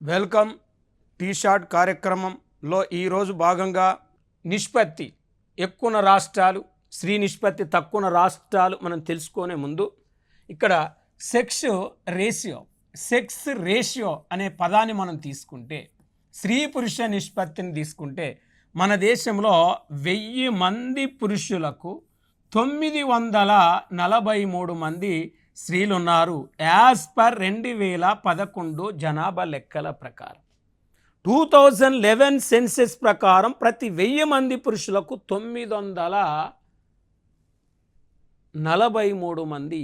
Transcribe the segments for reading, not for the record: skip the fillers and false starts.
Welcome tea short కార్యక్రమంలో ఈరోజు భాగంగా నిష్పత్తి ఎక్కువ రాష్ట్రాలు, స్త్రీ నిష్పత్తి తక్కువ రాష్ట్రాలు మనం తెలుసుకునే ముందు ఇక్కడ సెక్స్ రేషియో అనే పదాన్ని మనం తీసుకుంటే, స్త్రీ పురుష నిష్పత్తిని తీసుకుంటే మన దేశంలో 1000 మంది పురుషులకు 943 మంది స్త్రీలు ఉన్నారు. యాజ్ పర్ 2011 జనాభా లెక్కల ప్రకారం. 2011 సెన్సెస్ ప్రకారం ప్రతి 1000 మంది పురుషులకు 943 మంది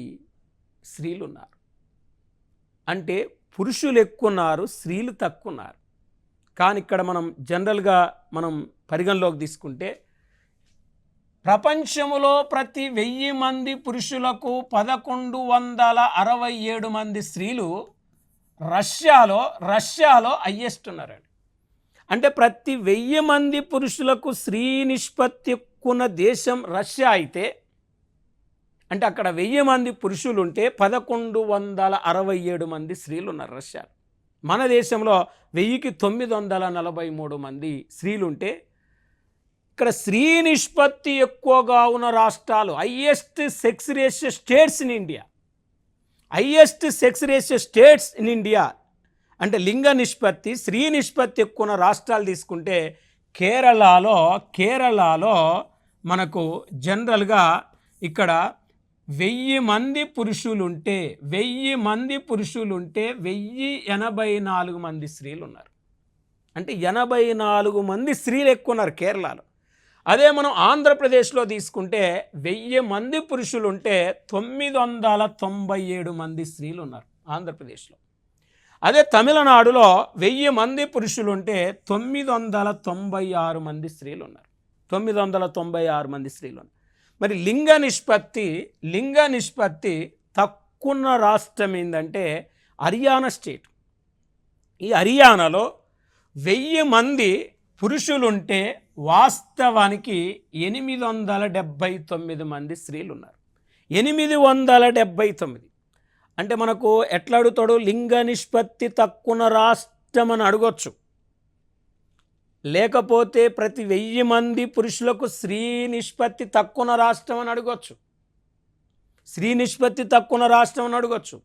స్త్రీలు ఉన్నారు. అంటే పురుషులు ఎక్కువ ఉన్నారు, స్త్రీలు తక్కువ ఉన్నారు. కానీ ఇక్కడ మనం జనరల్గా మనం పరిగణలోకి తీసుకుంటే ప్రపంచంలో ప్రతి 1000 మంది పురుషులకు 1167 మంది స్త్రీలు రష్యాలో హైయెస్ట్ ఉన్నారండి. అంటే ప్రతి 1000 మంది పురుషులకు స్త్రీ నిష్పత్తి ఎక్కువ దేశం రష్యా అయితే, అంటే అక్కడ 1000 మంది పురుషులు ఉంటే 1167 మంది స్త్రీలు ఉన్నారు రష్యాలో. మన దేశంలో 1000కి 943 మంది స్త్రీలు ఉంటే, ఇక్కడ స్త్రీ నిష్పత్తి ఎక్కువగా ఉన్న రాష్ట్రాలు, highest sex ratio states in India అంటే లింగ నిష్పత్తి, స్త్రీ నిష్పత్తి ఎక్కువ ఉన్న రాష్ట్రాలు తీసుకుంటే కేరళలో మనకు జనరల్గా ఇక్కడ 1000 మంది పురుషులుంటే 1084 మంది స్త్రీలు ఉన్నారు. అంటే 84 మంది స్త్రీలు ఎక్కువ ఉన్నారు కేరళలో. అదే మనం ఆంధ్రప్రదేశ్లో తీసుకుంటే 1000 మంది పురుషులుంటే 997 మంది స్త్రీలు ఉన్నారు ఆంధ్రప్రదేశ్లో. అదే తమిళనాడులో 1000 మంది పురుషులుంటే 996 మంది స్త్రీలు ఉన్నారు. 996 మంది స్త్రీలు ఉన్నారు. మరి లింగ నిష్పత్తి తక్కువ రాష్ట్రం ఏంటంటే హర్యానా స్టేట్. ఈ హర్యానాలో 1000 మంది పురుషులుంటే వాస్తవానికి 879 మంది స్త్రీలు ఉన్నారు. 879 అంటే మనకు ఎట్లా అడుగుతాడు, లింగ నిష్పత్తి తక్కువ రాష్ట్రం అని అడగొచ్చు, లేకపోతే ప్రతి 1000 మంది పురుషులకు స్త్రీ నిష్పత్తి తక్కువ రాష్ట్రం అని అడగొచ్చు, స్త్రీ నిష్పత్తి తక్కువ రాష్ట్రం అని అడగొచ్చు.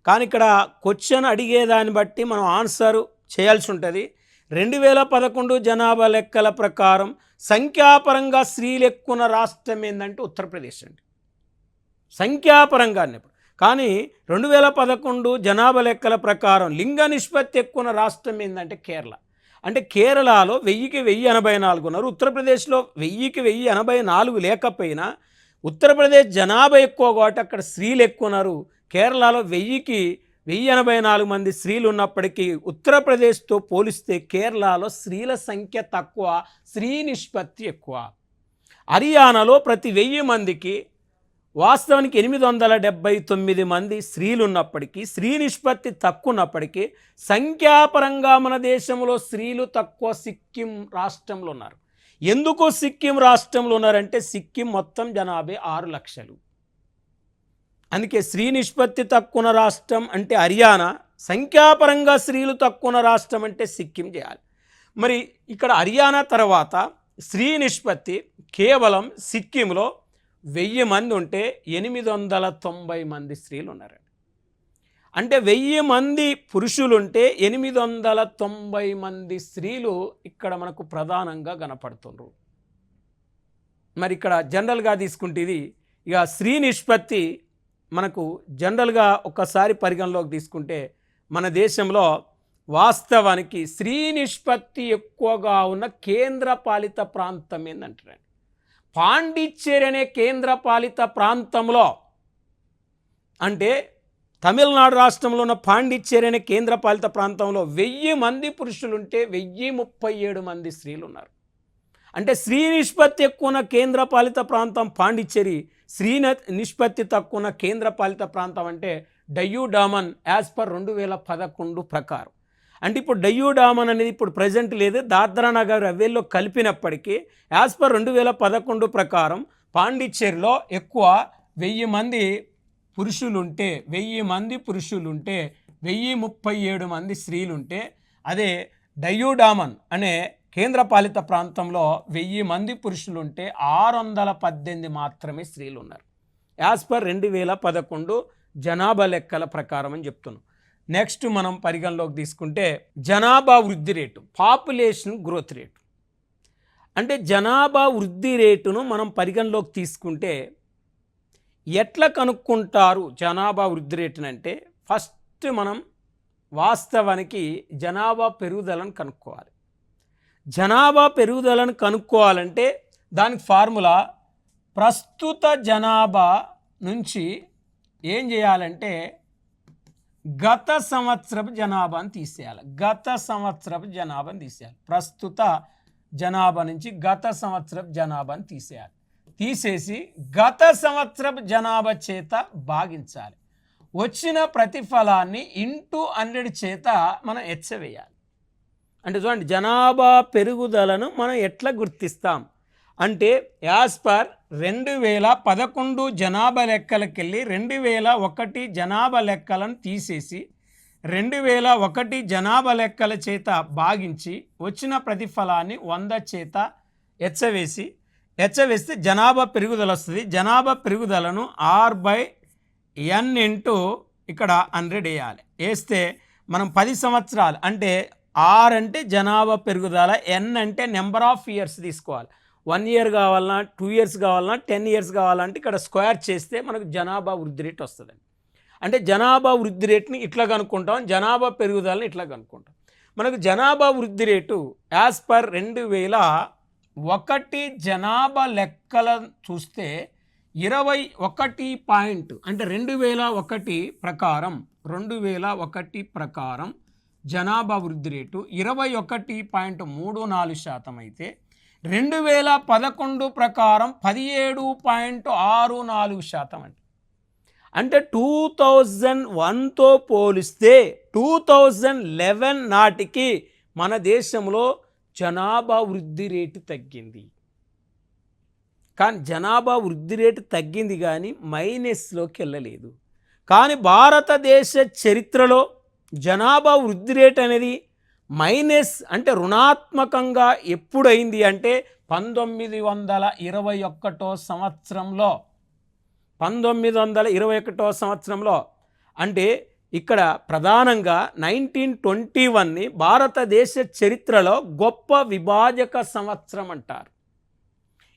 కానీ ఇక్కడ క్వశ్చన్ అడిగేదాన్ని బట్టి మనం ఆన్సర్ చేయాల్సి ఉంటుంది. 2011 జనాభా లెక్కల ప్రకారం సంఖ్యాపరంగా స్త్రీలు ఎక్కువ రాష్ట్రం ఏంటంటే ఉత్తరప్రదేశ్ అండి, సంఖ్యాపరంగా. కానీ 2011 జనాభా లెక్కల ప్రకారం లింగ నిష్పత్తి ఎక్కువ రాష్ట్రం ఏంటంటే కేరళ. అంటే కేరళలో 1000కి 1084 ఉన్నారు. ఉత్తరప్రదేశ్లో 1000కి 1084 లేకపోయినా ఉత్తరప్రదేశ్ జనాభా ఎక్కువ కాబట్టి అక్కడ స్త్రీలు ఎక్కువ ఉన్నారు. కేరళలో 1000కి 1084 మంది స్త్రీలు ఉన్నప్పటికీ ఉత్తరప్రదేశ్తో పోలిస్తే కేరళలో స్త్రీల సంఖ్య తక్కువ, స్త్రీ నిష్పత్తి ఎక్కువ. హర్యానాలో ప్రతి 1000 మందికి వాస్తవానికి 879 మంది స్త్రీలు ఉన్నప్పటికీ, స్త్రీ నిష్పత్తి తక్కువ ఉన్నప్పటికీ సంఖ్యాపరంగా మన దేశంలో స్త్రీలు తక్కువ సిక్కిం రాష్ట్రంలో ఉన్నారు. ఎందుకు సిక్కిం రాష్ట్రంలో ఉన్నారంటే సిక్కిం మొత్తం జనాభా 6 లక్షలు. అందుకే స్త్రీ నిష్పత్తి తక్కువ రాష్ట్రం అంటే హర్యానా, సంఖ్యాపరంగా స్త్రీలు తక్కువ రాష్ట్రం అంటే సిక్కిం చేయాలి. మరి ఇక్కడ హర్యానా తర్వాత స్త్రీ నిష్పత్తి కేవలం సిక్కింలో 1000 మంది ఉంటే 890 మంది స్త్రీలు ఉన్నారండి. అంటే 1000 మంది పురుషులుంటే 890 మంది స్త్రీలు ఇక్కడ మనకు ప్రధానంగా కనపడుతున్నారు. మరి ఇక్కడ జనరల్గా తీసుకుంటే ఇది ఇక స్త్రీ నిష్పత్తి మనకు జనరల్గా ఒకసారి పరిగణలోకి తీసుకుంటే మన దేశంలో వాస్తవానికి స్త్రీ నిష్పత్తి ఎక్కువగా ఉన్న కేంద్రపాలిత ప్రాంతం ఏంటంటారండి పాండిచ్చేరి అనే కేంద్రపాలిత ప్రాంతంలో, అంటే తమిళనాడు రాష్ట్రంలో ఉన్న పాండిచ్చేరి అనే కేంద్రపాలిత ప్రాంతంలో 1000 మంది పురుషులుంటే 1037 మంది స్త్రీలు ఉన్నారు. అంటే స్త్రీ నిష్పత్తి ఎక్కువ ఉన్న కేంద్రపాలిత ప్రాంతం పాండిచ్చేరి, స్త్రీ నిష్పత్తి తక్కువ ఉన్న కేంద్రపాలిత ప్రాంతం అంటే డయ్యూ డామన్ యాజ్ పర్ 2011 ప్రకారం. అంటే ఇప్పుడు డయ్యూ డామన్ అనేది ఇప్పుడు ప్రజెంట్ లేదు, దాద్రా నగర్ హవేలీలో కలిపినప్పటికీ యాజ్ పర్ 2011 ప్రకారం పాండిచ్చేరిలో ఎక్కువ 1000 మంది పురుషులుంటే 1037 మంది స్త్రీలుంటే అదే డయూడామన్ అనే కేంద్రపాలిత ప్రాంతంలో 1000 మంది పురుషులు ఉంటే 618 మాత్రమే స్త్రీలు ఉన్నారు. యాజ్ పర్ 2011 జనాభా లెక్కల ప్రకారం అని చెప్తున్నాం. నెక్స్ట్ మనం పరిగణలోకి తీసుకుంటే జనాభా వృద్ధి రేటు, పాపులేషన్ గ్రోత్ రేటు. అంటే జనాభా వృద్ధి రేటును మనం పరిగణలోకి తీసుకుంటే ఎట్లా కనుక్కుంటారు జనాభా వృద్ధి రేటునంటే, ఫస్ట్ మనం వాస్తవానికి జనాభా పెరుగుదలను కనుక్కోవాలి. జనాభా పెరుగుదలను కనుక్కోవాలంటే దానికి ఫార్ములా ప్రస్తుత జనాభా నుంచి ఏం చేయాలంటే గత సంవత్సరపు జనాభాను తీసేయాలి. గత సంవత్సరపు జనాభాను తీసేయాలి. ప్రస్తుత జనాభా నుంచి గత సంవత్సరపు జనాభాను తీసేయాలి. తీసేసి గత సంవత్సరపు జనాభా చేత భాగించాలి. వచ్చిన ప్రతిఫలాన్ని ఇంటూ 100 చేత మనం ఎచ్చవేయాలి. అంటే చూడండి, జనాభా పెరుగుదలను మనం ఎట్లా గుర్తిస్తాం అంటే యాజ్ పర్ 2011 జనాభా లెక్కలకి వెళ్ళి 2001 జనాభా లెక్కలను తీసేసి 2001 జనాభా లెక్కల చేత భాగించి వచ్చిన ప్రతిఫలాన్ని 100 చేత ఎచ్చవేస్తే జనాభా పెరుగుదల వస్తుంది. జనాభా పెరుగుదలను R/N ఇంటూ ఇక్కడ 100 వేయాలి. వేస్తే మనం 10 సంవత్సరాలు అంటే R అంటే జనాభా పెరుగుదల, N అంటే నెంబర్ ఆఫ్ ఇయర్స్ తీసుకోవాలి. 1 ఇయర్ కావాలన్నా, 2 ఇయర్స్ కావాలన్నా, 10 ఇయర్స్ కావాలంటే ఇక్కడ స్క్వేర్ చేస్తే మనకు జనాభా వృద్ధి రేటు వస్తుంది. అంటే జనాభా వృద్ధి రేటుని ఇట్లా కనుక్కుంటాం, జనాభా పెరుగుదలని ఇట్లా కనుక్కుంటాం. మనకు జనాభా వృద్ధి రేటు యాజ్ పర్ 2001 జనాభా లెక్కల చూస్తే 21 పాయింట్ అంటే 2001 ప్రకారం జనాభా వృద్ధి రేటు 21.34% అయితే 2011 ప్రకారం 17.64%. అంటే 2001తో పోలిస్తే 2011 నాటికి మన దేశంలో జనాభా వృద్ధి రేటు తగ్గింది. కానీ జనాభా వృద్ధి రేటు తగ్గింది కానీ మైనస్లోకి వెళ్ళలేదు. కానీ భారతదేశ చరిత్రలో జనాభా వృద్ధి రేటు అనేది మైనస్ అంటే రుణాత్మకంగా ఎప్పుడైంది అంటే 1921 సంవత్సరంలో. 1921 సంవత్సరంలో అంటే ఇక్కడ ప్రధానంగా 1921ని భారతదేశ చరిత్రలో గొప్ప విభాజక సంవత్సరం అంటారు.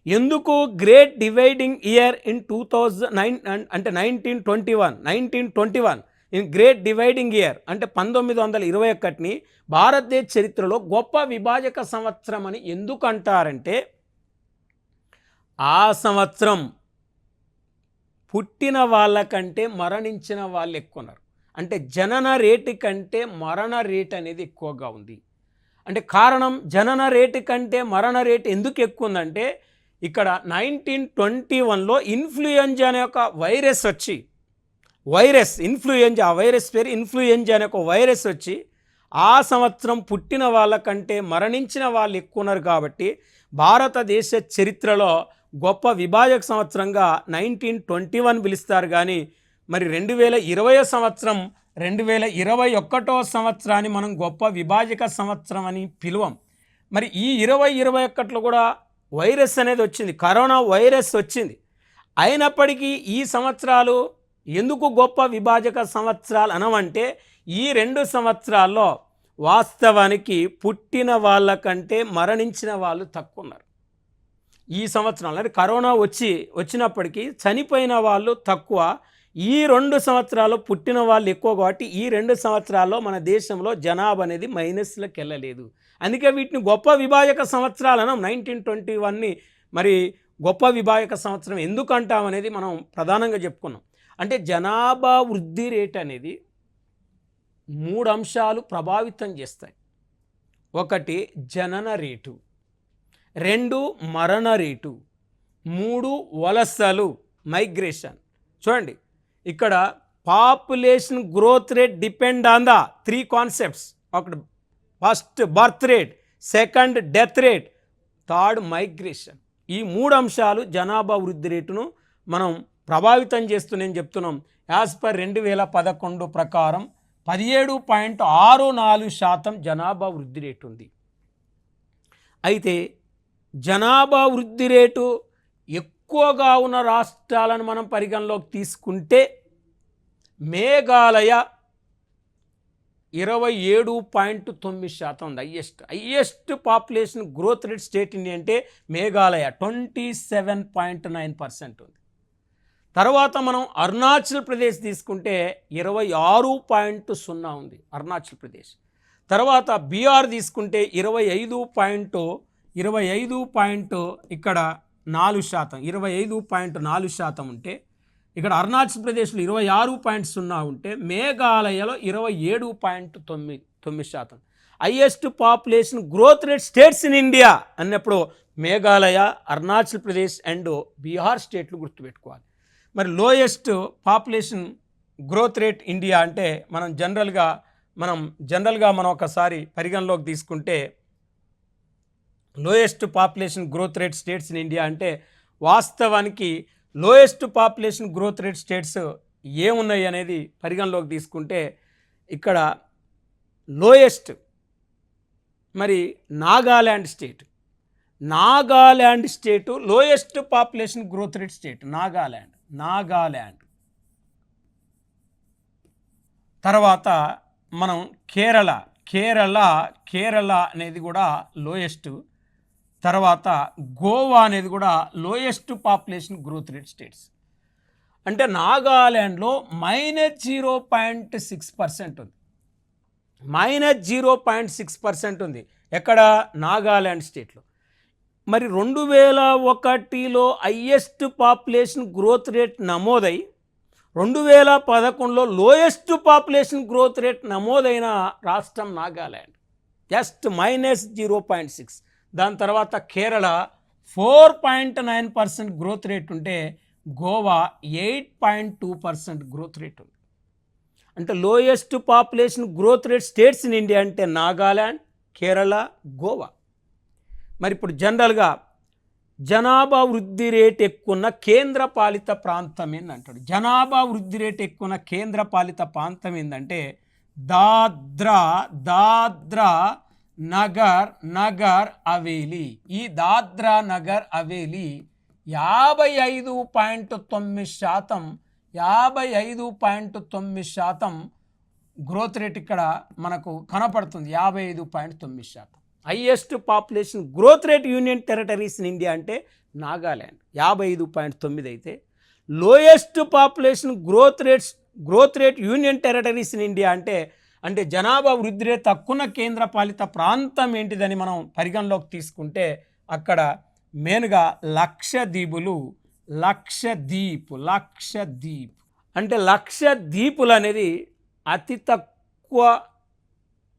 ఎందుకు గ్రేట్ డివైడింగ్ ఇయర్ ఇన్ 2009 అంటే 1921 ఇన్ గ్రేట్ డివైడింగ్ ఇయర్ అంటే 1921ని భారతదేశ చరిత్రలో గొప్ప విభాజక సంవత్సరం అని ఎందుకు అంటారంటే, ఆ సంవత్సరం పుట్టిన వాళ్ళకంటే మరణించిన వాళ్ళు ఎక్కువ ఉన్నారు. అంటే జనన రేటు కంటే మరణ రేటు అనేది ఎక్కువగా ఉంది. అంటే కారణం జనన రేటు కంటే మరణ రేటు ఎందుకు ఎక్కువ ఉందంటే, ఇక్కడ 1921లో ఇన్ఫ్లుయెంజా అనే ఒక వైరస్ వచ్చి, ఇన్ఫ్లుయెంజా, ఆ వైరస్ పేరు ఇన్ఫ్లుయెంజా అనే ఒక వైరస్ వచ్చి ఆ సంవత్సరం పుట్టిన వాళ్ళకంటే మరణించిన వాళ్ళు ఎక్కువ ఉన్నారు. కాబట్టి భారతదేశ చరిత్రలో గొప్ప విభాజక సంవత్సరంగా 1921 పిలుస్తారు. కానీ మరి 2020 సంవత్సరం 2021 సంవత్సరాన్ని మనం గొప్ప విభాజక సంవత్సరం అని పిలువం. మరి ఈ 2021లో కూడా వైరస్ అనేది వచ్చింది, కరోనా వైరస్ వచ్చింది. అయినప్పటికీ ఈ సంవత్సరాలు ఎందుకు గొప్ప విభాజక సంవత్సరాలు అనవంటే, ఈ 2 సంవత్సరాల్లో వాస్తవానికి పుట్టిన వాళ్ళకంటే మరణించిన వాళ్ళు తక్కువ ఉన్నారు. ఈ సంవత్సరాలు అంటే కరోనా వచ్చినప్పటికీ చనిపోయిన వాళ్ళు తక్కువ. ఈ 2 సంవత్సరాలు పుట్టిన వాళ్ళు ఎక్కువ. కాబట్టి ఈ 2 సంవత్సరాల్లో మన దేశంలో జనాభా అనేది మైనస్లోకి వెళ్ళలేదు. అందుకే వీటిని గొప్ప విభాజక సంవత్సరాలు అనం. 1921ని మరి గొప్ప విభాజక సంవత్సరం ఎందుకు అంటామనేది మనం ప్రధానంగా చెప్పుకున్నాం. అంటే జనాభా వృద్ధి రేట్ అనేది 3 అంశాలు ప్రభావితం చేస్తాయి. 1 జనన రేటు, 2 మరణ రేటు, 3 వలసలు మైగ్రేషన్. చూడండి, ఇక్కడ population growth rate depend on the 3 concepts. ఒకటి first birth rate, second death rate, third migration. ఈ 3 అంశాలు జనాభా వృద్ధి రేటును మనం ప్రభావితం చేస్తూ నేను చెప్తున్నాం. యాజ్ పర్ 2011 ప్రకారం 17.64% జనాభా వృద్ధి రేటు ఉంది. అయితే జనాభా వృద్ధి రేటు ఎక్కువగా ఉన్న రాష్ట్రాలను మనం పరిగణలోకి తీసుకుంటే మేఘాలయ 27.9% ఉంది. Highest population growth rate state India అంటే మేఘాలయ 27.9% ఉంది. తర్వాత మనం అరుణాచల్ ప్రదేశ్ తీసుకుంటే 26.0 ఉంది అరుణాచల్ ప్రదేశ్. తర్వాత బీహార్ తీసుకుంటే 25 ఇక్కడ 4%, 25.4% ఉంటే, ఇక్కడ అరుణాచల్ ప్రదేశ్లో 26.0 ఉంటే, మేఘాలయలో 27.9%. Highest population growth rate states in India అన్నప్పుడు మేఘాలయ, అరుణాచల్ ప్రదేశ్ అండ్ బీహార్ స్టేట్లు గుర్తుపెట్టుకోవాలి. మరి lowest population growth rate India అంటే మనం జనరల్గా మనం ఒకసారి పరిగణలోకి తీసుకుంటే lowest population growth rate states in India అంటే వాస్తవానికి lowest population growth rate states ఏమున్నాయి అనేది పరిగణలోకి తీసుకుంటే ఇక్కడ లోయెస్ట్ మరి Nagaland state lowest population growth rate state Nagaland. తర్వాత మనం కేరళ అనేది కూడా లోయెస్ట్. తర్వాత గోవా అనేది కూడా lowest population growth rate states. అంటే నాగాల్యాండ్లో -0.6% ఉంది. -0.6% ఉంది ఎక్కడ? నాగాల్యాండ్ స్టేట్లో. మరి 2001లో హయ్యెస్ట్ పాపులేషన్ గ్రోత్ రేట్ నమోదై 2011లో లోయెస్ట్ పాపులేషన్ గ్రోత్ రేట్ నమోదైన రాష్ట్రం నాగాల్యాండ్, జస్ట్ -0.6. దాని తర్వాత కేరళ 4.9% గ్రోత్ రేట్ ఉంటే గోవా 8.2% గ్రోత్ రేట్ ఉంది. అంటే lowest population growth rate states in India అంటే నాగాల్యాండ్, కేరళ, గోవా. మరి ఇప్పుడు జనరల్గా జనాభా వృద్ధి రేట్ ఎక్కువ కేంద్ర పాలిత ప్రాంతం ఏందంటాడు. జనాభా వృద్ధి రేట్ ఎక్కువ కేంద్ర పాలిత ప్రాంతం ఏంటంటే దాద్రా నగర్ హవేలీ. ఈ దాద్రా నగర్ హవేలీ 55.9% గ్రోత్ రేట్ ఇక్కడ మనకు కనపడుతుంది. 55.9%. Highest population growth rate union territories in India అంటే నాగాల్యాండ్ 55.9 అయితే, lowest population growth rate union territories in India అంటే జనాభా వృద్ధి రేట్ తక్కువ కేంద్ర పాలిత ప్రాంతం ఏంటిదని మనం పరిగణలోకి తీసుకుంటే అక్కడ మెయిన్గా లక్షద్వీపులు అంటే లక్షద్వీపులు అనేది అతి తక్కువ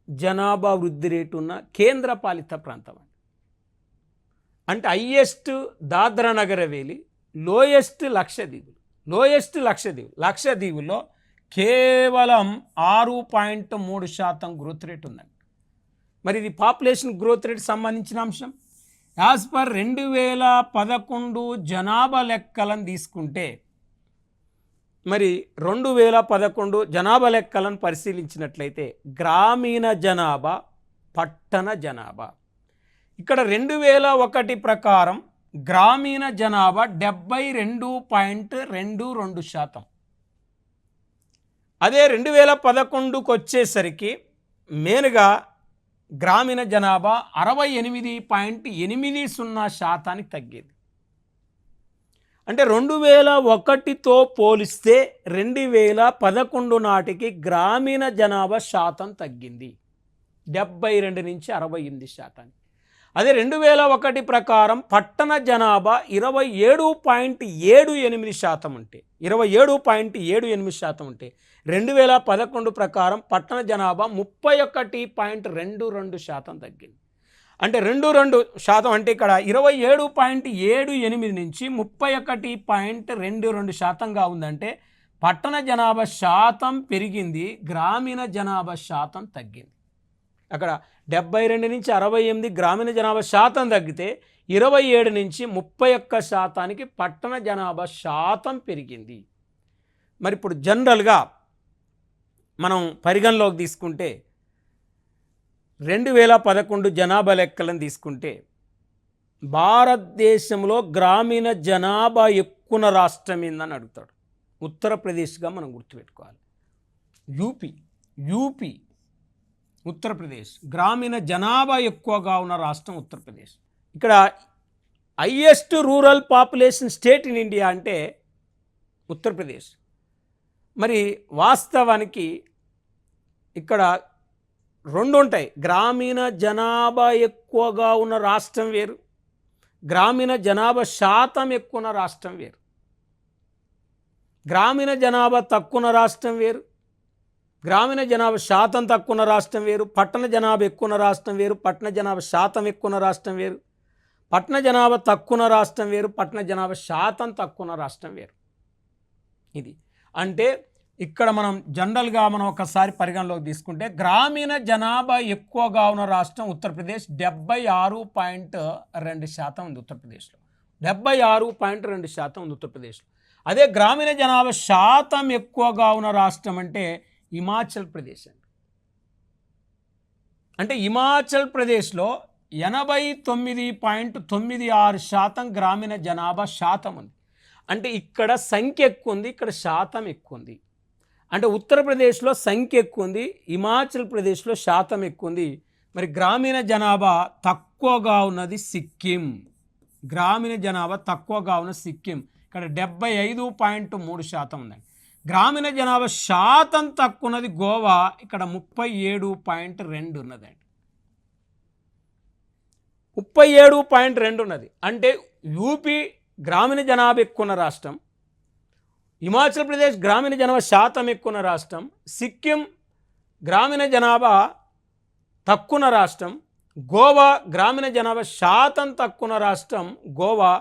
జనాభా వృద్ధి రేటు ఉన్న కేంద్ర పాలిత ప్రాంతం. అంటే హైయెస్ట్ దాద్రా నగర్ హవేలీ, లోయెస్ట్ లక్షద్వీపులో కేవలం 6.3% గ్రోత్ రేట్ ఉందండి. మరి ఇది పాపులేషన్ గ్రోత్ రేట్ సంబంధించిన అంశం. యాజ్ పర్ 2011 జనాభా లెక్కలను తీసుకుంటే, మరి 2011 జనాభా లెక్కలను పరిశీలించినట్లయితే గ్రామీణ జనాభా, పట్టణ జనాభా, ఇక్కడ 2001 ప్రకారం గ్రామీణ జనాభా 72.22%. అదే 2011కు వచ్చేసరికి మెయిన్గా గ్రామీణ జనాభా 68.80% తగ్గేది. అంటే 2001తో పోలిస్తే 2011 నాటికి గ్రామీణ జనాభా శాతం తగ్గింది 72 నుంచి 68%. అదే 2001 ప్రకారం పట్టణ జనాభా 27.78% ఉంటే 2011 ప్రకారం పట్టణ జనాభా 31.22% తగ్గింది. అంటే 22% అంటే ఇక్కడ 27.78 నుంచి 31.22%గా ఉందంటే పట్టణ జనాభా శాతం పెరిగింది, గ్రామీణ జనాభా శాతం తగ్గింది. అక్కడ 72 నుంచి 68 గ్రామీణ జనాభా శాతం తగ్గితే 27 నుంచి 31%కి పట్టణ జనాభా శాతం పెరిగింది. మరి ఇప్పుడు జనరల్గా మనం పరిగణలోకి తీసుకుంటే 2011 జనాభా లెక్కలను తీసుకుంటే భారతదేశంలో గ్రామీణ జనాభా ఎక్కువ రాష్ట్రం ఏందని అడుగుతాడు. ఉత్తరప్రదేశ్గా మనం గుర్తుపెట్టుకోవాలి. యూపీ ఉత్తరప్రదేశ్ గ్రామీణ జనాభా ఎక్కువగా ఉన్న రాష్ట్రం ఉత్తరప్రదేశ్. ఇక్కడ highest rural population state in India అంటే ఉత్తరప్రదేశ్. మరి వాస్తవానికి ఇక్కడ రెండు ఉంటాయి. గ్రామీణ జనాభా ఎక్కువగా ఉన్న రాష్ట్రం వేరు, గ్రామీణ జనాభా శాతం ఎక్కువ ఉన్న రాష్ట్రం వేరు. గ్రామీణ జనాభా తక్కువ ఉన్న రాష్ట్రం వేరు, గ్రామీణ జనాభా శాతం తక్కువ ఉన్న రాష్ట్రం వేరు. పట్టణ జనాభా ఎక్కువ ఉన్న రాష్ట్రం వేరు, పట్టణ జనాభా శాతం ఎక్కువ ఉన్న రాష్ట్రం వేరు. పట్టణ జనాభా తక్కువ ఉన్న రాష్ట్రం వేరు, పట్టణ జనాభా శాతం తక్కువ ఉన్న రాష్ట్రం వేరు. ఇది అంటే ఇక్కడ మనం జనరల్గా మనం ఒకసారి పరిగణలోకి తీసుకుంటే గ్రామీణ జనాభా ఎక్కువగా ఉన్న రాష్ట్రం ఉత్తరప్రదేశ్. 76.2% ఉంది ఉత్తరప్రదేశ్లో. 76.2% ఉంది ఉత్తరప్రదేశ్లో. అదే గ్రామీణ జనాభా శాతం ఎక్కువగా ఉన్న రాష్ట్రం అంటే హిమాచల్ ప్రదేశ్ అండి. అంటే హిమాచల్ ప్రదేశ్లో 89.96% గ్రామీణ జనాభా శాతం ఉంది. అంటే ఇక్కడ సంఖ్య ఎక్కువ ఉంది, ఇక్కడ శాతం ఎక్కువ ఉంది. అంటే ఉత్తరప్రదేశ్లో సంఖ్య ఎక్కువ ఉంది, హిమాచల్ ప్రదేశ్లో శాతం ఎక్కువ ఉంది. మరి గ్రామీణ జనాభా తక్కువగా ఉన్నది సిక్కిం. గ్రామీణ జనాభా తక్కువగా ఉన్న సిక్కిం ఇక్కడ 75.3% ఉందండి. గ్రామీణ జనాభా శాతం తక్కువ ఉన్నది గోవా, ఇక్కడ 37.2 ఉన్నదండి. 37.2 ఉన్నది. అంటే యూపీ గ్రామీణ జనాభా ఎక్కువ ఉన్న రాష్ట్రం, హిమాచల్ ప్రదేశ్ గ్రామీణ జనాభా శాతం ఎక్కువ ఉన్న రాష్ట్రం, సిక్కిం గ్రామీణ జనాభా తక్కువ ఉన్న రాష్ట్రం, గోవా గ్రామీణ జనాభా శాతం తక్కువ ఉన్న రాష్ట్రం. గోవా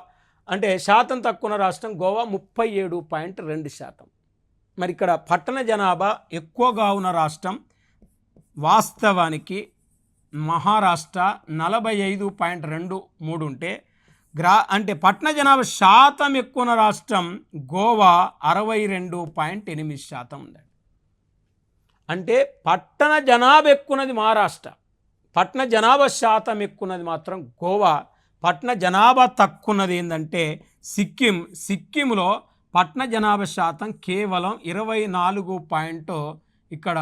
అంటే శాతం తక్కువ ఉన్న రాష్ట్రం గోవా 37.2%. మరి ఇక్కడ పట్టణ జనాభా ఎక్కువగా ఉన్న రాష్ట్రం వాస్తవానికి మహారాష్ట్ర 45.23 ఉంటే అంటే పట్టణ జనాభా శాతం ఎక్కువ ఉన్న రాష్ట్రం గోవా 62.8% ఉందండి. అంటే పట్టణ జనాభా ఎక్కువన్నది మహారాష్ట్ర, పట్టణ జనాభా శాతం ఎక్కువన్నది మాత్రం గోవా. పట్టణ జనాభా తక్కువన్నది ఏంటంటే సిక్కింలో పట్టణ జనాభా శాతం కేవలం 24. ఇక్కడ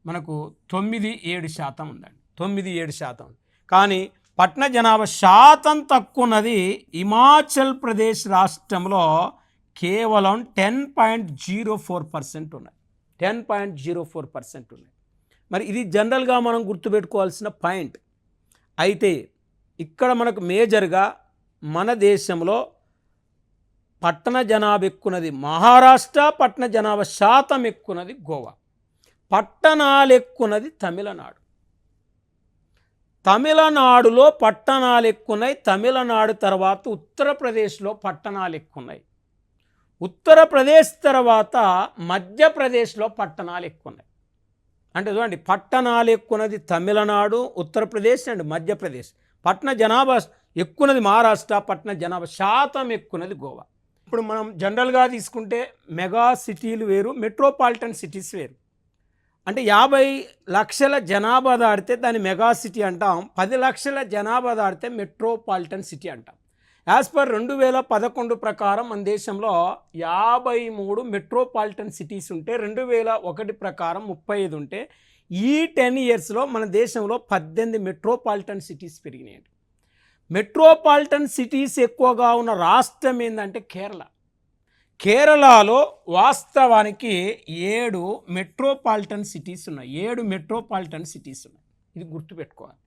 మనకు 97% ఉందండి. 97%. కానీ పట్టణ జనాభా శాతం తక్కువ ఉన్నది హిమాచల్ ప్రదేశ్ రాష్ట్రంలో కేవలం 10.04% ఉన్నాయి. 10.04% ఉన్నాయి. మరి ఇది జనరల్గా మనం గుర్తుపెట్టుకోవాల్సిన పాయింట్. అయితే ఇక్కడ మనకు మేజర్గా మన దేశంలో పట్టణ జనాభా ఎక్కువన్నది మహారాష్ట్ర, పట్టణ జనాభా శాతం ఎక్కువన్నది గోవా, పట్టణాలు ఎక్కువన్నది తమిళనాడు. తమిళనాడులో పట్టణాలు ఎక్కువన్నాయి. తమిళనాడు తర్వాత ఉత్తరప్రదేశ్లో పట్టణాలు ఎక్కువన్నాయి. ఉత్తరప్రదేశ్ తర్వాత మధ్యప్రదేశ్లో పట్టణాలు ఎక్కువన్నాయి. అంటే చూడండి, పట్టణాలు ఎక్కువన్నది తమిళనాడు, ఉత్తరప్రదేశ్ అండ్ మధ్యప్రదేశ్. పట్టణ జనాభా ఎక్కువన్నది మహారాష్ట్ర, పట్టణ జనాభా శాతం ఎక్కువన్నది గోవా. ఇప్పుడు మనం జనరల్గా తీసుకుంటే మెగా సిటీలు వేరు, మెట్రోపాలిటన్ సిటీస్ వేరు. అంటే 50 లక్షల జనాభా దాటితే దాన్ని మెగా సిటీ అంటాం, 10 లక్షల జనాభా దాటితే మెట్రోపాలిటన్ సిటీ అంటాం. యాజ్ పర్ 2011 ప్రకారం మన దేశంలో 53 మెట్రోపాలిటన్ సిటీస్ ఉంటే 2001 ప్రకారం 35 ఉంటే ఈ 10 ఇయర్స్లో మన దేశంలో 18 మెట్రోపాలిటన్ సిటీస్ పెరిగినాయి. మెట్రోపాలిటన్ సిటీస్ ఎక్కువగా ఉన్న రాష్ట్రం ఏంటంటే కేరళలో వాస్తవానికి 7 మెట్రోపాలిటన్ సిటీస్ ఉన్నాయి. 7 మెట్రోపాలిటన్ సిటీస్ ఉన్నాయి. ఇది గుర్తుపెట్టుకోవాలి.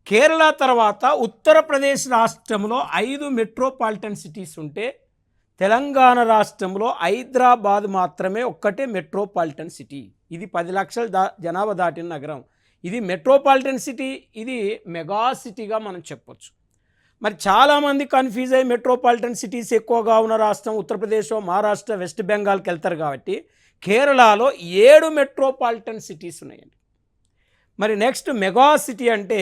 కేరళ తర్వాత ఉత్తరప్రదేశ్ రాష్ట్రంలో 5 మెట్రోపాలిటన్ సిటీస్ ఉంటే తెలంగాణ రాష్ట్రంలో హైదరాబాద్ మాత్రమే ఒక్కటే మెట్రోపాలిటన్ సిటీ. ఇది 10 లక్షల జనాభా దాటిన నగరం. ఇది మెట్రోపాలిటన్ సిటీ, ఇది మెగా సిటీగా మనం చెప్పొచ్చు. మరి చాలామంది కన్ఫ్యూజ్ అయ్యి మెట్రోపాలిటన్ సిటీస్ ఎక్కువగా ఉన్న రాష్ట్రం ఉత్తరప్రదేశ్, మహారాష్ట్ర, వెస్ట్ బెంగాల్కి వెళ్తారు కాబట్టి కేరళలో 7 మెట్రోపాలిటన్ సిటీస్ ఉన్నాయండి. మరి నెక్స్ట్ మెగా సిటీ అంటే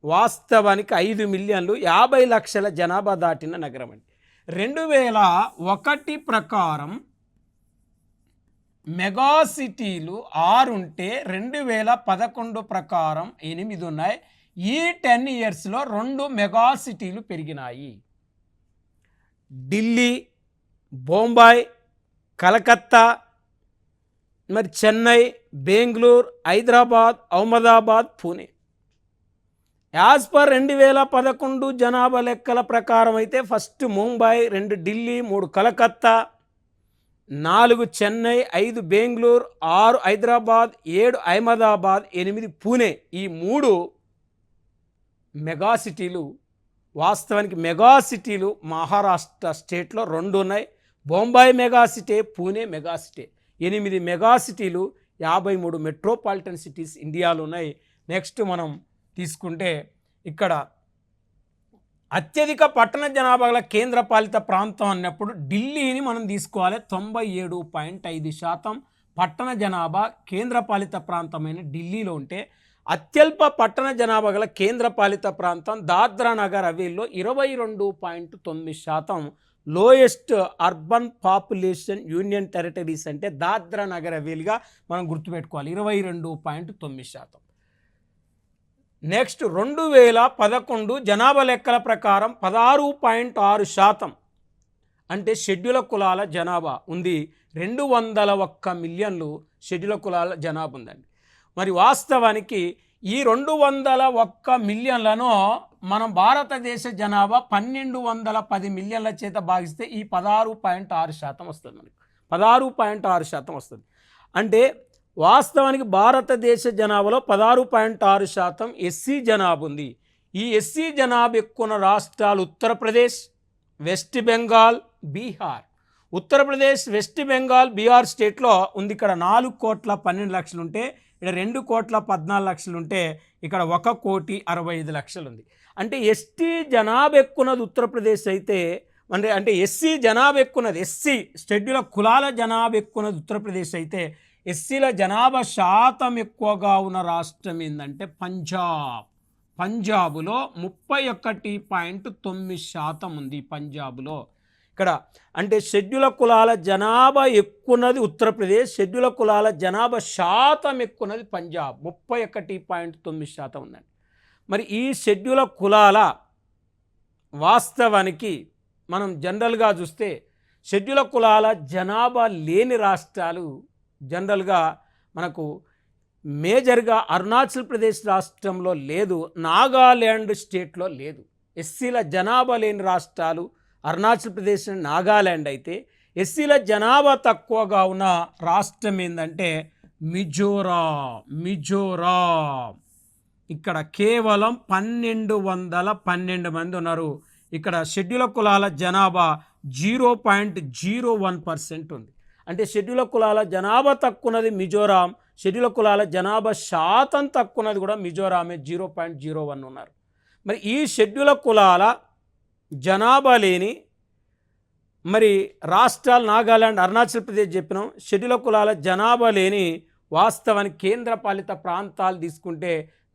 వాస్తవానికి 5 మిలియన్లు 50 లక్షల జనాభా దాటిన నగరం అండి. 2001 ప్రకారం మెగా సిటీలు 6 ఉంటే 2011 ప్రకారం 8 ఉన్నాయి. ఈ 10 ఇయర్స్లో 2 మెగా సిటీలు పెరిగినాయి. ఢిల్లీ, బొంబాయి, కలకత్తా, మరి చెన్నై, బెంగళూరు, హైదరాబాద్, అహ్మదాబాద్, పూణే. యాజ్ పర్ 2011 జనాభా లెక్కల ప్రకారం అయితే ఫస్ట్ ముంబై, 2 ఢిల్లీ, 3 కలకత్తా, 4 చెన్నై, 5 బెంగళూరు, 6 హైదరాబాద్, 7 అహ్మదాబాద్, 8 పూణే. ఈ 3 మెగా సిటీలు. వాస్తవానికి మెగా సిటీలు మహారాష్ట్ర స్టేట్లో 2 ఉన్నాయి. Bombay mega city, Pune mega city. 8 mega సిటీలు, 53 మెట్రోపాలిటన్ సిటీస్ ఇండియాలో ఉన్నాయి. నెక్స్ట్ మనం తీసుకుంటే ఇక్కడ అత్యధిక పట్టణ జనాభా గల కేంద్రపాలిత ప్రాంతం అన్నప్పుడు ఢిల్లీని మనం తీసుకోవాలి. 97.5% పట్టణ జనాభా కేంద్రపాలిత ప్రాంతమైన ఢిల్లీలో ఉంటే, అత్యల్ప పట్టణ జనాభా గల కేంద్రపాలిత ప్రాంతం దాద్రా నగర్ హవేలీలో 22.9%. Lowest urban population union territories అంటే దాద్రా నగర్ హవేలీగా మనం గుర్తుపెట్టుకోవాలి, 22.9%. నెక్స్ట్ 2011 జనాభా లెక్కల ప్రకారం 16.6% అంటే షెడ్యూల్ కులాల జనాభా ఉంది. 201 మిలియన్లు షెడ్యూల్ కులాల జనాభా ఉందండి. మరి వాస్తవానికి ఈ 201 మిలియన్లను మనం భారతదేశ జనాభా 1210 మిలియన్ల చేత భాగిస్తే ఈ 16.6% వస్తుంది. మనకి 16.6% వస్తుంది. అంటే వాస్తవానికి భారతదేశ జనాభాలో 16.6% ఎస్సీ జనాభా ఉంది. ఈ ఎస్సీ జనాభా ఎక్కువ రాష్ట్రాలు ఉత్తరప్రదేశ్, వెస్ట్ బెంగాల్, బీహార్. ఉత్తరప్రదేశ్, వెస్ట్ బెంగాల్, బీహార్ స్టేట్లో ఉంది. ఇక్కడ 4,12,00,000 ఉంటే ఇక్కడ 2,14,00,000 ఉంటే ఇక్కడ 1,65,00,000 ఉంది. అంటే ఎస్టీ జనాభా ఎక్కున్నది ఉత్తరప్రదేశ్ అయితే, అంటే ఎస్సీ జనాభా ఎక్కున్నది, ఎస్సీ షెడ్యూల్ కులాల జనాభా ఎక్కున్నది ఉత్తరప్రదేశ్ అయితే, ఎస్సీల జనాభా శాతం ఎక్కువగా ఉన్న రాష్ట్రం ఏంటంటే పంజాబ్. పంజాబులో 31.9% ఉంది. పంజాబులో ఇక్కడ అంటే షెడ్యూల్ కులాల జనాభా ఎక్కున్నది ఉత్తరప్రదేశ్, షెడ్యూల్ కులాల జనాభా శాతం ఎక్కున్నది పంజాబ్, 31.9% ఉందండి. మరి ఈ షెడ్యూల్ కులాల వాస్తవానికి మనం జనరల్గా చూస్తే షెడ్యూల్ కులాల జనాభా లేని రాష్ట్రాలు జనరల్గా మనకు మేజర్గా అరుణాచల్ ప్రదేశ్ రాష్ట్రంలో లేదు, నాగాల్యాండ్ స్టేట్లో లేదు. ఎస్సీల జనాభా లేని రాష్ట్రాలు అరుణాచల్ ప్రదేశ్, నాగాల్యాండ్ అయితే, ఎస్సీల జనాభా తక్కువగా ఉన్న రాష్ట్రం ఏంటంటే మిజోరాం. ఇక్కడ కేవలం 1,212 మంది ఉన్నారు. ఇక్కడ షెడ్యూల్ కులాల జనాభా 0.01% ఉంది. అంటే షెడ్యూల్ కులాల జనాభా తక్కువన్నది మిజోరాం, షెడ్యూల్ కులాల జనాభా శాతం తక్కువన్నది కూడా మిజోరామే, 0.01 ఉన్నారు. మరి ఈ షెడ్యూల్ కులాల జనాభా లేని మరి రాష్ట్రాలు నాగాల్యాండ్, అరుణాచల్ ప్రదేశ్ చెప్పినాం. షెడ్యూల్ కులాల జనాభా లేని వాస్తవానికి కేంద్రపాలిత ప్రాంతాలు తీసుకుంటే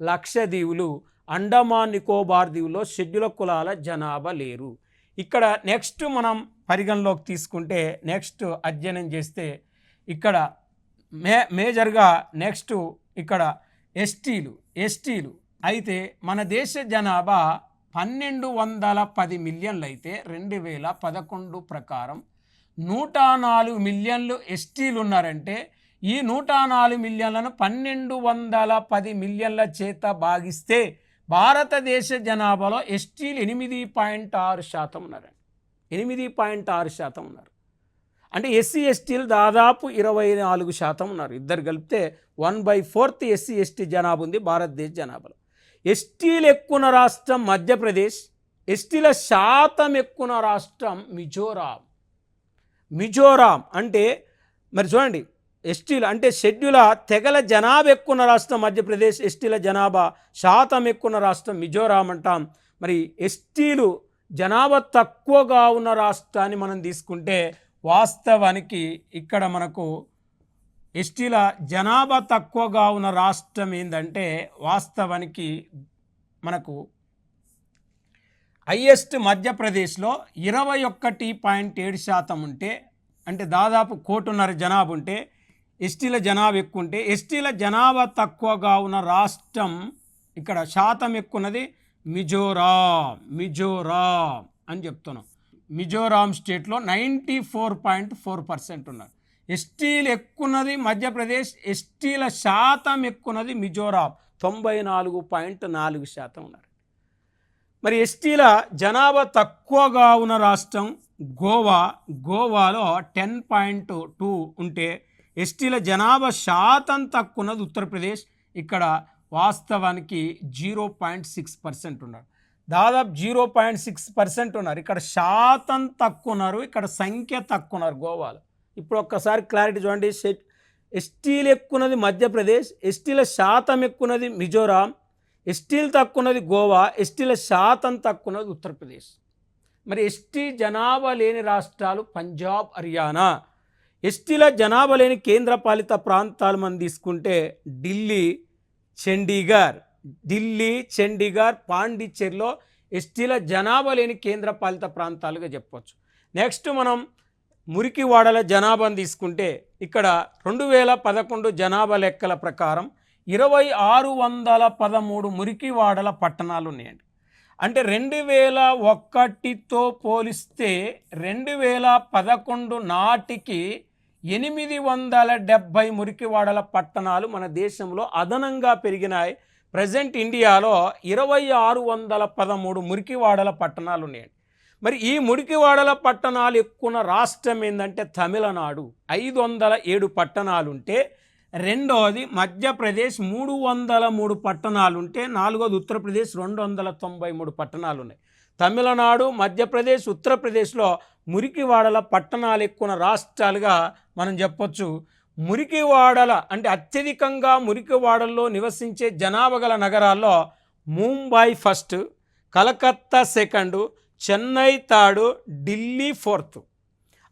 లక్షద్వీపులు, అండమాన్ నికోబార్ దీవుల్లో షెడ్యూల్ కులాల జనాభా లేరు. ఇక్కడ నెక్స్ట్ మనం పరిగణలోకి తీసుకుంటే, నెక్స్ట్ అధ్యయనం చేస్తే ఇక్కడ మేజర్గా నెక్స్ట్ ఇక్కడ ఎస్టీలు అయితే మన దేశ జనాభా 1,210 మిలియన్లు అయితే 2011 ప్రకారం 104 మిలియన్లు ఎస్టీలు ఉన్నారంటే, ఈ 104 మిలియన్లను 1,210 మిలియన్ల చేత భాగిస్తే భారతదేశ జనాభాలో ఎస్టీలు 8.6% ఉన్నారండి. 8.6% ఉన్నారు. అంటే ఎస్సీ ఎస్టీలు దాదాపు 24% ఉన్నారు. ఇద్దరు కలిపితే 1/4 ఎస్సీ ఎస్టీ జనాభా ఉంది భారతదేశ జనాభాలో. ఎస్టీలు ఎక్కువ రాష్ట్రం మధ్యప్రదేశ్, ఎస్టీల శాతం ఎక్కువ రాష్ట్రం మిజోరాం. అంటే మరి చూడండి, ఎస్టీలు అంటే షెడ్యూల్ తెగల జనాభా ఎక్కువ రాష్ట్రం మధ్యప్రదేశ్, ఎస్టీల జనాభా శాతం ఎక్కువ రాష్ట్రం మిజోరాం అంటాం. మరి ఎస్టీలు జనాభా తక్కువగా ఉన్న రాష్ట్రాన్ని మనం తీసుకుంటే వాస్తవానికి ఇక్కడ మనకు ఎస్టీల జనాభా తక్కువగా ఉన్న రాష్ట్రం ఏంటంటే వాస్తవానికి మనకు హైయెస్ట్ మధ్యప్రదేశ్లో 21.7% ఉంటే, అంటే దాదాపు 1,50,00,000 జనాభా ఉంటే, ఎస్టీల జనాభా ఎక్కువ ఉంటే, ఎస్టీల జనాభా తక్కువగా ఉన్న రాష్ట్రం ఇక్కడ శాతం ఎక్కువ ఉన్నది మిజోరాం అని చెప్తున్నాం. మిజోరాం స్టేట్లో 94.4% ఉన్నారు. ఎస్టీలు ఎక్కున్నది మధ్యప్రదేశ్, ఎస్టీల శాతం ఎక్కున్నది మిజోరాం 94.4% ఉన్నారు. మరి ఎస్టీల జనాభా తక్కువగా ఉన్న రాష్ట్రం గోవాలో 10.2 ఉంటే ఎస్టీల జనాభా శాతం తక్కువ ఉన్నది ఉత్తరప్రదేశ్, ఇక్కడ వాస్తవానికి 0.6% ఉన్నారు. దాదాపు 0.6% ఉన్నారు. ఇక్కడ శాతం తక్కువ ఉన్నారు, ఇక్కడ సంఖ్య తక్కువ ఉన్నారు గోవాలో. ఇప్పుడు ఒక్కసారి క్లారిటీ చూడండి. ఎస్టీలు ఎక్కున్నది మధ్యప్రదేశ్, ఎస్టీల శాతం ఎక్కున్నది మిజోరాం, ఎస్టీలు తక్కువన్నది గోవా, ఎస్టీల శాతం తక్కువన్నది ఉత్తరప్రదేశ్. మరి ఎస్టీ జనాభా లేని రాష్ట్రాలు పంజాబ్, హర్యానా. ఎస్టీల జనాభా లేని కేంద్రపాలిత ప్రాంతాలు మనం తీసుకుంటే ఢిల్లీ, చండీగఢ్, పాండిచ్చేరిలో ఎస్టీల జనాభా లేని కేంద్రపాలిత ప్రాంతాలుగా చెప్పవచ్చు. నెక్స్ట్ మనం మురికివాడల జనాభాను తీసుకుంటే ఇక్కడ 2011 జనాభా లెక్కల ప్రకారం 2613 మురికివాడల పట్టణాలు ఉన్నాయండి. అంటే 2001తో పోలిస్తే 2011 నాటికి 870 మురికివాడల పట్టణాలు మన దేశంలో అదనంగా పెరిగినాయి. ప్రజెంట్ ఇండియాలో 2613 మురికివాడల పట్టణాలు ఉన్నాయండి. మరి ఈ మురికివాడల పట్టణాలు ఎక్కువ రాష్ట్రం ఏంటంటే తమిళనాడు 507 పట్టణాలుంటే, రెండవది మధ్యప్రదేశ్ 303 పట్టణాలుంటే, నాలుగోది ఉత్తరప్రదేశ్ 293 పట్టణాలు ఉన్నాయి. తమిళనాడు, మధ్యప్రదేశ్, ఉత్తరప్రదేశ్లో మురికివాడల పట్టణాలు ఎక్కువ రాష్ట్రాలుగా మనం చెప్పొచ్చు. మురికివాడల అంటే అత్యధికంగా మురికివాడల్లో నివసించే జనాభా గల నగరాల్లో Mumbai first, Calcutta second, Chennai third, Delhi fourth.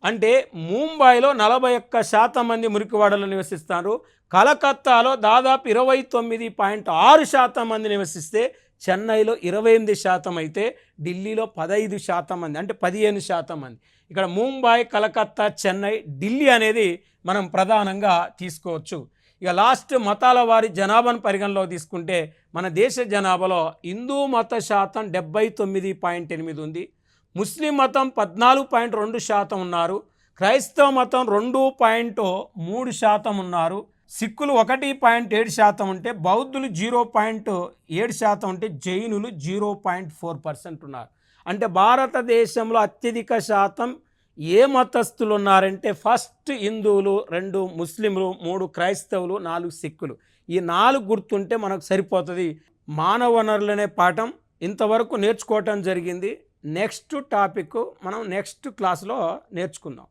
అంటే ముంబైలో 41% మంది మురికివాడలో నివసిస్తారు, కలకత్తాలో దాదాపు 29.6% మంది నివసిస్తే, చెన్నైలో 28% అయితే, ఢిల్లీలో 15% మంది అంటే 15% మంది. ఇక్కడ ముంబై, కలకత్తా, చెన్నై, ఢిల్లీ అనేది మనం ప్రధానంగా తీసుకోవచ్చు. ఇక లాస్ట్ మతాల వారి జనాభాను పరిగణలో తీసుకుంటే మన దేశ జనాభాలో హిందూ మత శాతం 79.8 ఉంది, ముస్లిం మతం 14.2% ఉన్నారు, క్రైస్తవ మతం 2.3% ఉన్నారు, సిక్కులు 1.7% ఉంటే, బౌద్ధులు 0.7% ఉంటే, జైనులు 0.4% ఉన్నారు. అంటే భారతదేశంలో అత్యధిక శాతం ఏ మతస్థులు ఉన్నారంటే ఫస్ట్ హిందువులు, 2 ముస్లింలు, 3 క్రైస్తవులు, 4 సిక్కులు. ఈ 4 గుర్తుంటే మనకు సరిపోతుంది. మానవ వనరులనే పాఠం ఇంతవరకు నేర్చుకోవటం జరిగింది. నెక్స్ట్ టాపిక్ మనం నెక్స్ట్ క్లాస్లో నేర్చుకుందాం.